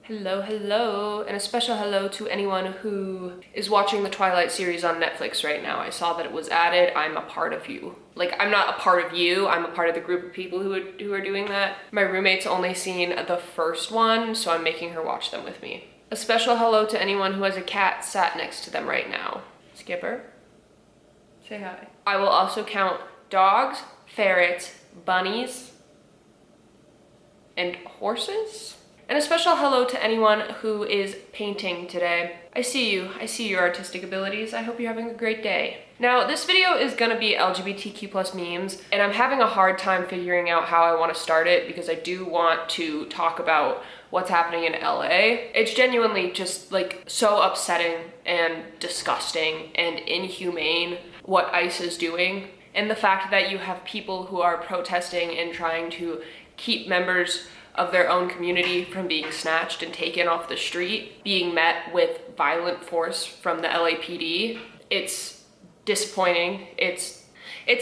Hello, hello, and a special hello to anyone who is watching the Twilight series on Netflix right now. I saw that it was added. I'm a part of you. Like, I'm not a part of you, I'm a part of the group of people who are doing that. My roommate's only seen the first one, so I'm making her watch them with me. A special hello to anyone who has a cat sat next to them right now. Skipper, say hi. I will also count dogs, ferrets, bunnies, and horses? And a special hello to anyone who is painting today. I see you. I see your artistic abilities. I hope you're having a great day. Now, this video is gonna be LGBTQ plus memes, and I'm having a hard time figuring out how I want to start it because I do want to talk about what's happening in LA. It's genuinely just like so upsetting and disgusting and inhumane what ICE is doing. And the fact that you have people who are protesting and trying to keep members of their own community from being snatched and taken off the street, being met with violent force from the LAPD. It's disappointing. It's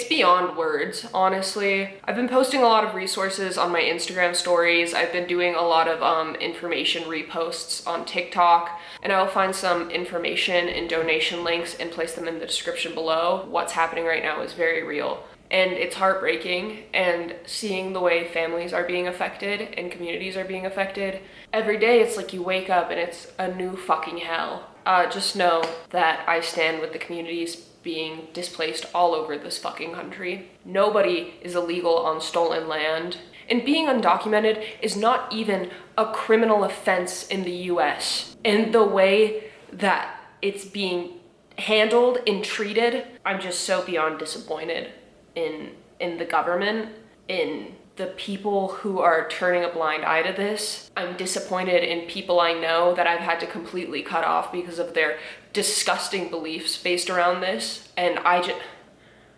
beyond words, honestly. I've been posting a lot of resources on my Instagram stories. I've been doing a lot of information reposts on TikTok, and I will find some information and donation links and place them in the description below. What's happening right now is very real. And it's heartbreaking, and seeing the way families are being affected and communities are being affected. Every day it's like you wake up and it's a new fucking hell. Just know that I stand with the communities being displaced all over this fucking country. Nobody is illegal on stolen land. And being undocumented is not even a criminal offense in the US. And the way that it's being handled and treated, I'm just so beyond disappointed in the government, in the people who are turning a blind eye to this. I'm disappointed in people I know that I've had to completely cut off because of their disgusting beliefs based around this. And I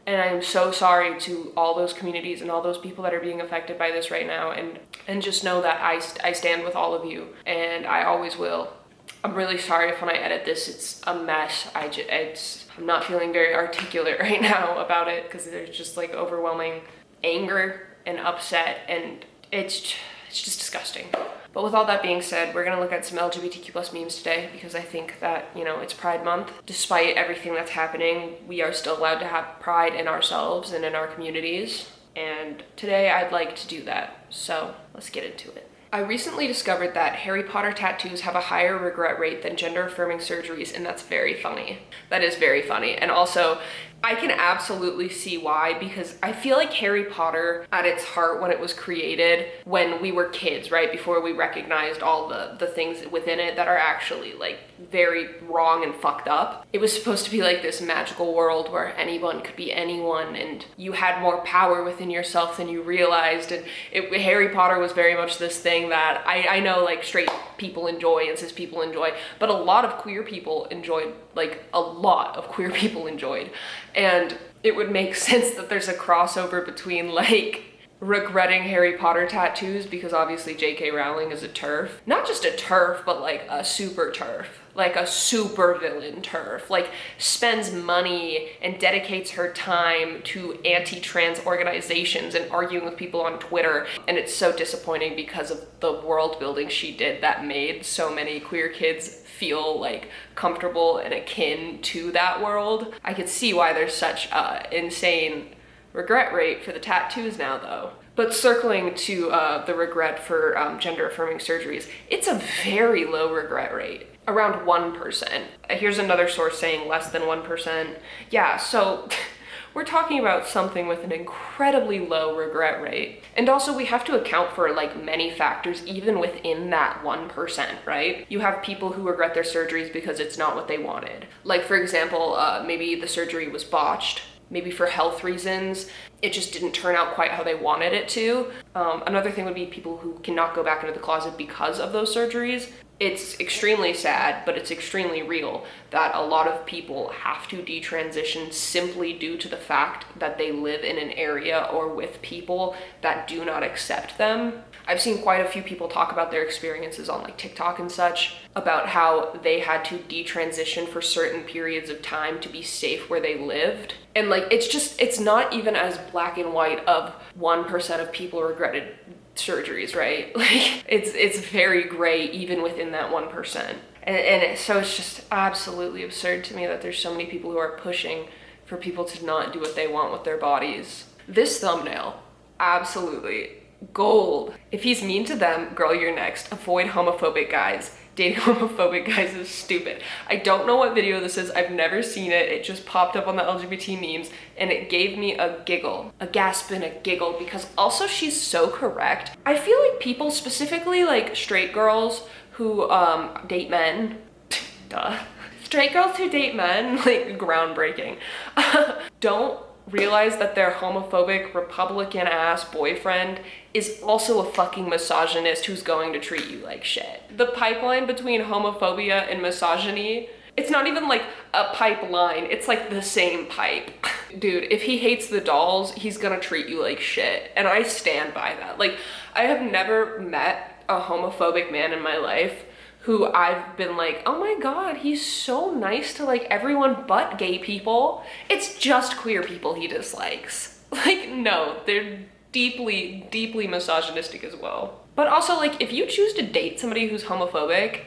am so sorry to all those communities and all those people that are being affected by this right now. And just know that I stand with all of you, and I always will. I'm really sorry if when I edit this, it's a mess. I'm not feeling very articulate right now about it because there's just like overwhelming anger and upset, and it's just disgusting. But with all that being said, we're gonna look at some LGBTQ plus memes today because I think that, you know, it's Pride Month. Despite everything that's happening, we are still allowed to have pride in ourselves and in our communities. And today I'd like to do that. So let's get into it. I recently discovered that Harry Potter tattoos have a higher regret rate than gender-affirming surgeries, and that's very funny. That is very funny. And also, I can absolutely see why, because I feel like Harry Potter, at its heart, when it was created, when we were kids, right, before we recognized all the things within it that are actually, like, very wrong and fucked up, it was supposed to be like this magical world where anyone could be anyone, and you had more power within yourself than you realized, and Harry Potter was very much this thing that I know, like, straight people enjoy and cis people enjoy, but a lot of queer people enjoyed, like, a lot of queer people enjoyed. And it would make sense that there's a crossover between, like, regretting Harry Potter tattoos because obviously J.K. Rowling is a TERF. Not just a TERF, but like a super TERF. Like a super villain TERF. Like, spends money and dedicates her time to anti-trans organizations and arguing with people on Twitter. And it's so disappointing because of the world building she did that made so many queer kids feel like comfortable and akin to that world. I could see why there's such insane regret rate for the tattoos now, though. But circling to the regret for gender-affirming surgeries, it's a very low regret rate, around 1%. Here's another source saying less than 1%. Yeah, so we're talking about something with an incredibly low regret rate. And also we have to account for like many factors even within that 1%, right? You have people who regret their surgeries because it's not what they wanted. Like, for example, maybe the surgery was botched. Maybe for health reasons, it just didn't turn out quite how they wanted it to. Another thing would be people who cannot go back into the closet because of those surgeries. It's extremely sad, but it's extremely real that a lot of people have to detransition simply due to the fact that they live in an area or with people that do not accept them. I've seen quite a few people talk about their experiences on like TikTok and such, about how they had to detransition for certain periods of time to be safe where they lived. And like, it's not even as black and white of 1% of people regretted surgeries, right? Like it's very gray even within that 1%. So it's just absolutely absurd to me that there's so many people who are pushing for people to not do what they want with their bodies. This thumbnail, absolutely gold. If he's mean to them, girl, you're next. Avoid homophobic guys. Dating homophobic guys is stupid. I don't know what video this is. I've never seen it. It just popped up on the LGBT memes and it gave me a giggle, a gasp and a giggle, because also she's so correct. I feel like people, specifically like straight girls who date men, duh. Straight girls who date men, like groundbreaking, don't realize that their homophobic Republican ass boyfriend is also a fucking misogynist who's going to treat you like shit. The pipeline between homophobia and misogyny, it's not even like a pipeline, it's like the same pipe. Dude, if he hates the dolls, he's gonna treat you like shit. And I stand by that. Like, I have never met a homophobic man in my life who I've been like, oh my God, he's so nice to like everyone but gay people. It's just queer people he dislikes. Like, no, they're deeply, deeply misogynistic as well. But also, like, if you choose to date somebody who's homophobic,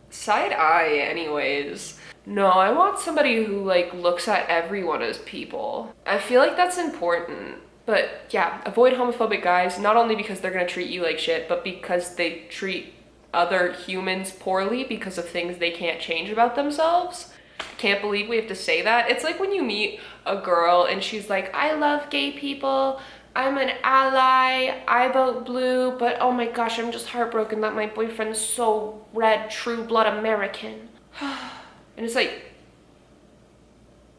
side eye anyways. No, I want somebody who like looks at everyone as people. I feel like that's important. But yeah, avoid homophobic guys, not only because they're gonna treat you like shit, but because they treat other humans poorly because of things they can't change about themselves. Can't believe we have to say that. It's like when you meet a girl and she's like, I love gay people, I'm an ally, I vote blue, but oh my gosh, I'm just heartbroken that my boyfriend's so red, true blood American. And it's like,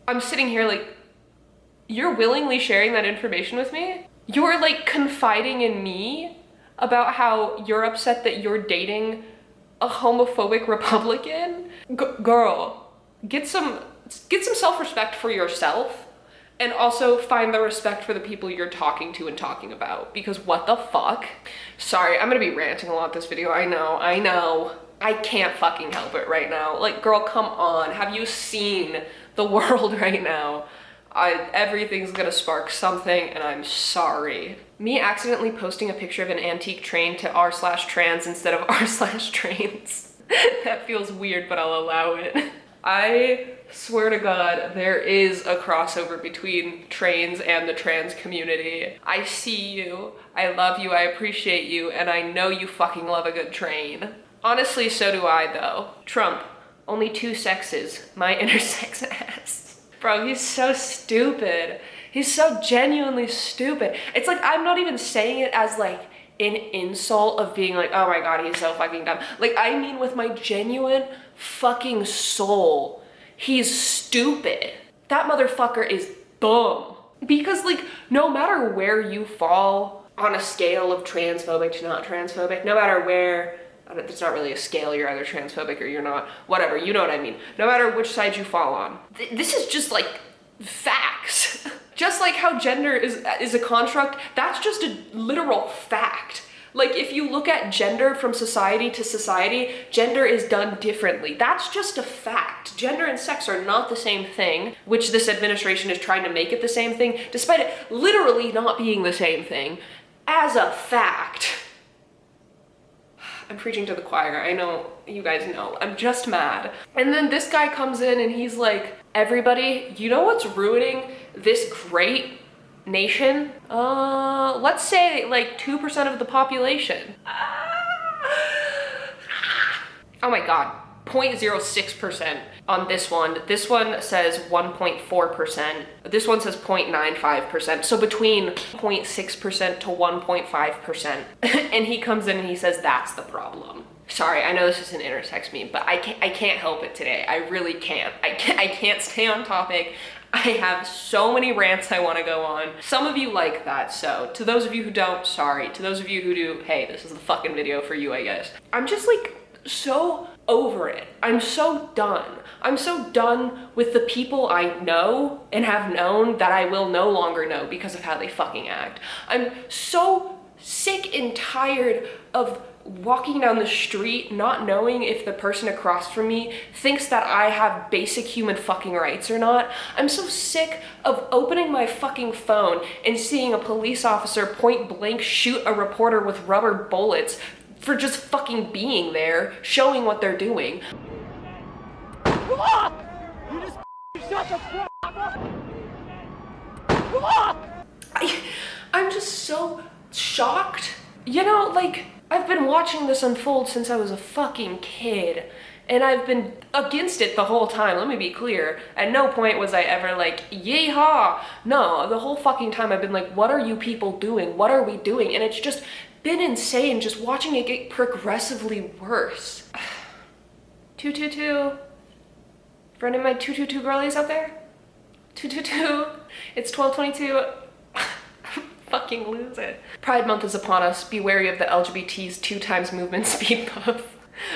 I'm sitting here like, you're willingly sharing that information with me? You're like confiding in me about how you're upset that you're dating a homophobic Republican? Girl, get some self-respect for yourself, and also find the respect for the people you're talking to and talking about, because what the fuck? Sorry, I'm gonna be ranting a lot this video, I know. I can't fucking help it right now. Like, girl, come on, have you seen the world right now? Everything's gonna spark something, and I'm sorry. Me accidentally posting a picture of an antique train to r/trans instead of r/trains. That feels weird, but I'll allow it. I swear to God, there is a crossover between trains and the trans community. I see you, I love you, I appreciate you, and I know you fucking love a good train. Honestly, so do I though. Trump, only 2 sexes, my intersex ass. Bro, he's so stupid. He's so genuinely stupid. It's like, I'm not even saying it as like an insult of being like, oh my God, he's so fucking dumb. Like, I mean with my genuine fucking soul, he's stupid. That motherfucker is dumb. Because like, no matter where you fall on a scale of transphobic to not transphobic, no matter where, it's not really a scale, you're either transphobic or you're not, whatever, you know what I mean. No matter which side you fall on. This is just like facts. Just like how gender is a construct, that's just a literal fact. Like, if you look at gender from society to society, gender is done differently. That's just a fact. Gender and sex are not the same thing, which this administration is trying to make it the same thing, despite it literally not being the same thing, as a fact. I'm preaching to the choir, I know, you guys know, I'm just mad. And then this guy comes in and he's like, everybody, you know what's ruining this great nation? Let's say like 2% of the population. Oh my God, 0.06% on this one. This one says 1.4%. This one says 0.95%. So between 0.6% to 1.5%. And he comes in and he says, that's the problem. Sorry, I know this is an intersex meme, but I can't help it today. I really can't. I can't stay on topic. I have so many rants I want to go on. Some of you like that, so to those of you who don't, sorry. To those of you who do, hey, this is the fucking video for you, I guess. I'm just like so over it. I'm so done. I'm so done with the people I know and have known that I will no longer know because of how they fucking act. I'm so sick and tired of walking down the street not knowing if the person across from me thinks that I have basic human fucking rights or not. I'm so sick of opening my fucking phone and seeing a police officer point blank shoot a reporter with rubber bullets for just fucking being there, showing what they're doing. You just shut the fuck up! I'm just so shocked. You know, like, I've been watching this unfold since I was a fucking kid, and I've been against it the whole time. Let me be clear. At no point was I ever like, yeehaw. No, the whole fucking time I've been like, what are you people doing? What are we doing? And it's just been insane just watching it get progressively worse. 222. For any of my 222 girlies out there? 222. It's 12:22. Fucking lose it. Pride Month is upon us. Be wary of the LGBT's 2x movement speed bump.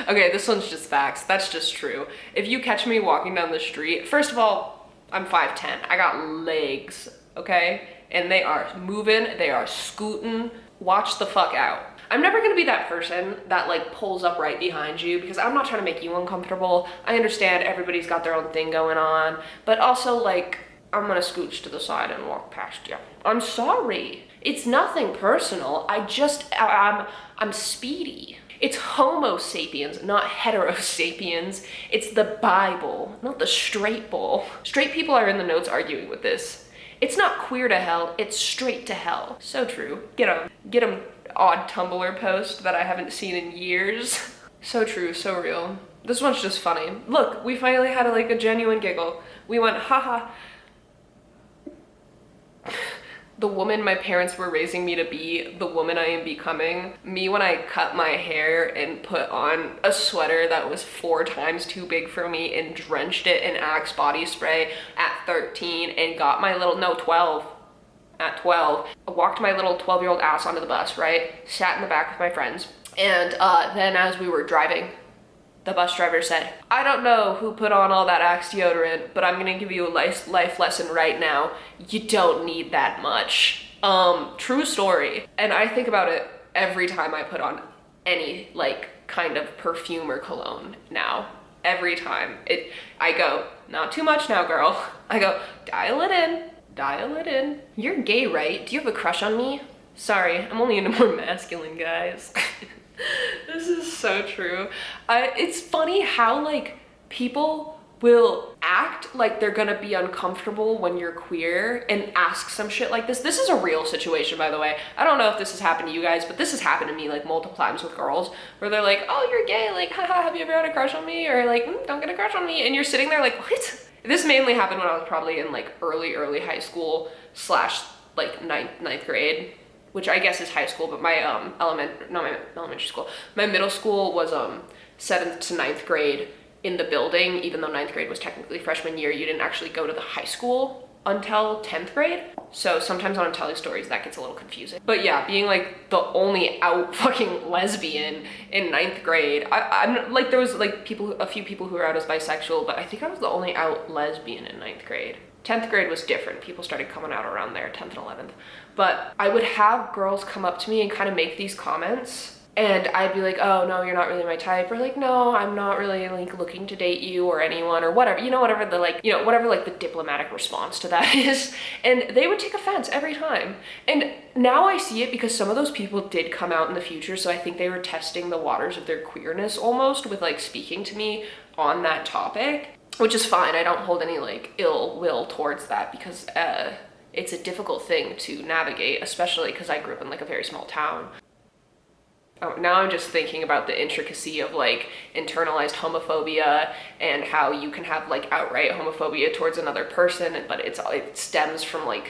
Okay, this one's just facts. That's just true. If you catch me walking down the street, first of all, I'm 5'10". I got legs, okay? And they are moving, they are scooting. Watch the fuck out. I'm never gonna be that person that like pulls up right behind you because I'm not trying to make you uncomfortable. I understand everybody's got their own thing going on, but also like, I'm gonna scooch to the side and walk past you. I'm sorry. It's nothing personal. I'm speedy. It's Homo sapiens, not hetero sapiens. It's the Bible, not the straight bull. Straight people are in the notes arguing with this. It's not queer to hell, it's straight to hell. So true. Get 'em odd Tumblr post that I haven't seen in years. So true, so real. This one's just funny. Look, we finally had a genuine giggle. We went, haha. The woman my parents were raising me to be, the woman I am becoming. Me when I cut my hair and put on a sweater that was 4 times too big for me and drenched it in Axe body spray at 13 and got my little, no, 12. At 12, I walked my little 12-year-old ass onto the bus, right? Sat in the back with my friends. And then as we were driving, the bus driver said, I don't know who put on all that Axe deodorant, but I'm gonna give you a life lesson right now. You don't need that much. True story. And I think about it every time I put on any kind of perfume or cologne now. Every time. I go, not too much now, girl. I go, dial it in. Dial it in. You're gay, right? Do you have a crush on me? Sorry, I'm only into more masculine guys. This is so true. It's funny how people will act like they're gonna be uncomfortable when you're queer and ask some shit like this. This is a real situation, by the way. I don't know if this has happened to you guys, but this has happened to me multiple times with girls where they're like, oh, you're gay, haha, have you ever had a crush on me? Or don't get a crush on me. And you're sitting there like, what? This mainly happened when I was probably in early high school / ninth grade, which I guess is high school, but my elementary school. My middle school was 7th to 9th grade in the building, even though 9th grade was technically freshman year. You didn't actually go to the high school until 10th grade. So sometimes when I'm telling stories, that gets a little confusing. But yeah, being the only out fucking lesbian in 9th grade, I'm there was a few people who were out as bisexual, but I think I was the only out lesbian in 9th grade. 10th grade was different. People started coming out around there, 10th and 11th. But I would have girls come up to me and kind of make these comments. And I'd be like, oh, no, you're not really my type. Or no, I'm not really looking to date you or anyone or whatever. Whatever the diplomatic response to that is. And they would take offense every time. And now I see it because some of those people did come out in the future. So I think they were testing the waters of their queerness almost with speaking to me on that topic, which is fine. I don't hold any ill will towards that because it's a difficult thing to navigate, especially because I grew up in a very small town. Oh, now I'm just thinking about the intricacy of internalized homophobia and how you can have outright homophobia towards another person, but it stems from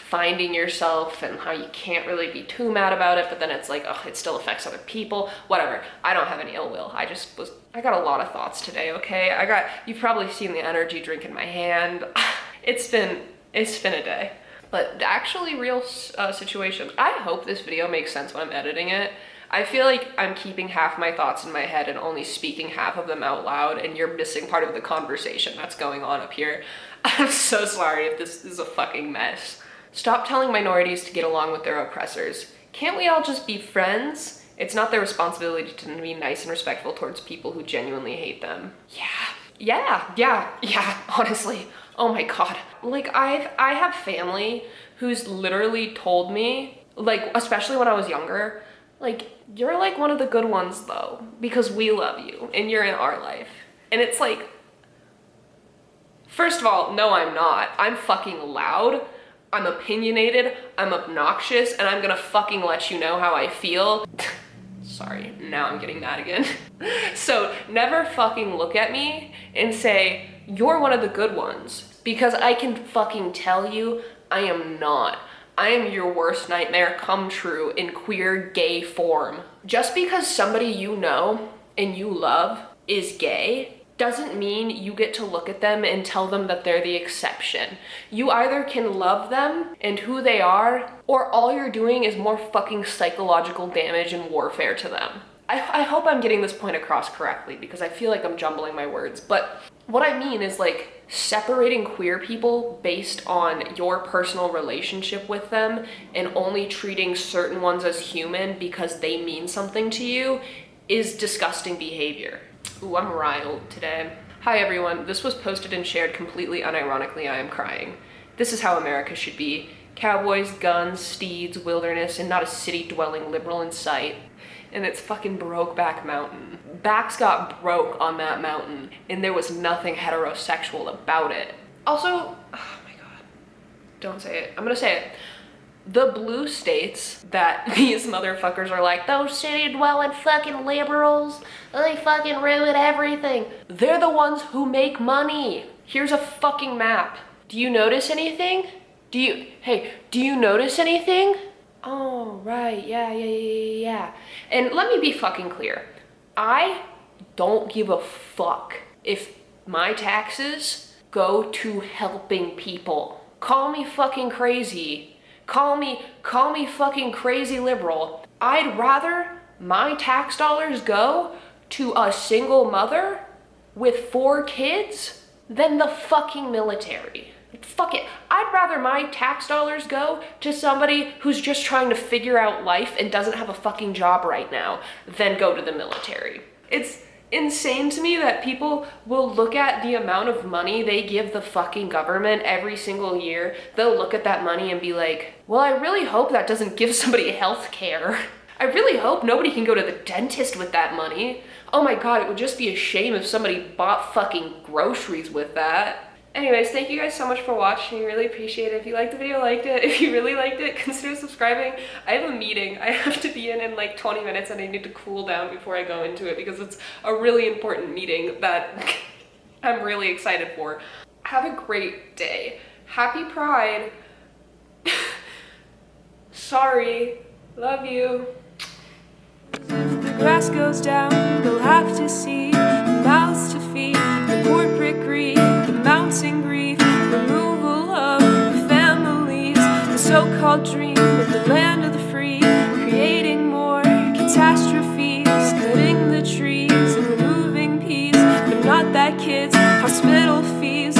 finding yourself and how you can't really be too mad about it, but then it's it still affects other people, whatever. I don't have any ill will. I got a lot of thoughts today, okay? You've probably seen the energy drink in my hand. It's been a day. But actually real situation. I hope this video makes sense when I'm editing it. I feel like I'm keeping half my thoughts in my head and only speaking half of them out loud, and you're missing part of the conversation that's going on up here. I'm so sorry if this is a fucking mess. Stop telling minorities to get along with their oppressors. Can't we all just be friends? It's not their responsibility to be nice and respectful towards people who genuinely hate them. Yeah, honestly. Oh my God. Like, I have family who's literally told me, like, especially when I was younger, like, you're like one of the good ones though, because we love you and you're in our life. And it's like, first of all, no, I'm not. I'm fucking loud. I'm opinionated. I'm obnoxious, and I'm gonna fucking let you know how I feel. Sorry, now I'm getting mad again. So never fucking look at me and say, you're one of the good ones, because I can fucking tell you I am not. I am your worst nightmare come true in queer gay form. Just because somebody you know and you love is gay doesn't mean you get to look at them and tell them that they're the exception. You either can love them and who they are, or all you're doing is more fucking psychological damage and warfare to them. I hope I'm getting this point across correctly, because I feel like I'm jumbling my words, but what I mean is, like, separating queer people based on your personal relationship with them and only treating certain ones as human because they mean something to you is disgusting behavior. Ooh, I'm riled today. Hi everyone, this was posted and shared completely unironically. I am crying. This is how America should be. Cowboys, guns, steeds, wilderness, and not a city-dwelling liberal in sight. And it's fucking Brokeback Mountain. Backs got broke on that mountain, and there was nothing heterosexual about it. Also, oh my God, don't say it. I'm gonna say it. The blue states that these motherfuckers are like, those city-dwelling fucking liberals, they fucking ruin everything. They're the ones who make money. Here's a fucking map. Do you notice anything? Do you notice anything? Oh, right, yeah. And let me be fucking clear. I don't give a fuck if my taxes go to helping people. Call me fucking crazy. Call me fucking crazy liberal. I'd rather my tax dollars go to a single mother with 4 kids than the fucking military. Fuck it. I'd rather my tax dollars go to somebody who's just trying to figure out life and doesn't have a fucking job right now than go to the military. It's insane to me that people will look at the amount of money they give the fucking government every single year. They'll look at that money and be like, well, I really hope that doesn't give somebody health care. I really hope nobody can go to the dentist with that money. Oh my God, it would just be a shame if somebody bought fucking groceries with that. Anyways, thank you guys so much for watching. I really appreciate it. If you liked the video, liked it. If you really liked it, consider subscribing. I have a meeting I have to be in like 20 minutes, and I need to cool down before I go into it because it's a really important meeting that I'm really excited for. Have a great day. Happy Pride. Sorry. Love you. If the grass goes down, they'll have to see the mouths to feed, the corporate greed, the mounting grief, removal of the families, the so-called dream of the land of the free, creating more catastrophes, cutting the trees and removing peace, but not that kids, hospital fees,